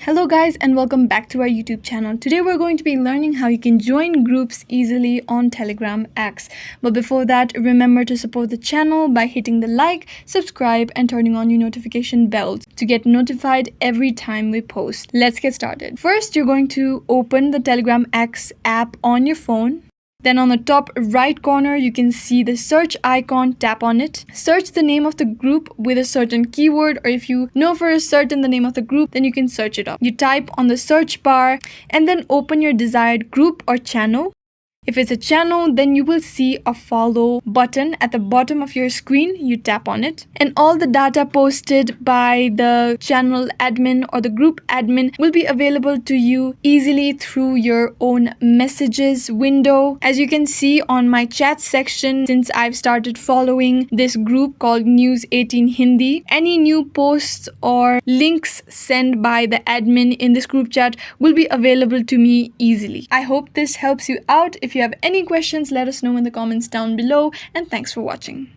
Hello guys and welcome back to our YouTube channel. Today we're going to be learning how you can join groups easily on Telegram X. But before that, remember to support the channel by hitting the like, subscribe and turning on your notification bells to get notified every time we post. Let's get started. First, you're going to open the Telegram X app on your phone. Then on the top right corner, you can see the search icon. Tap on it. Search the name of the group with a certain keyword, or if you know for certain the name of the group, then you can search it up. You type on the search bar and then open your desired group or channel. If it's a channel, then you will see a follow button at the bottom of your screen. You tap on it and all the data posted by the channel admin or the group admin will be available to you easily through your own messages window. As you can see on my chat section, since I've started following this group called News 18 Hindi, any new posts or links sent by the admin in this group chat will be available to me easily. I hope this helps you out. If you have any questions, let us know in the comments down below, and thanks for watching.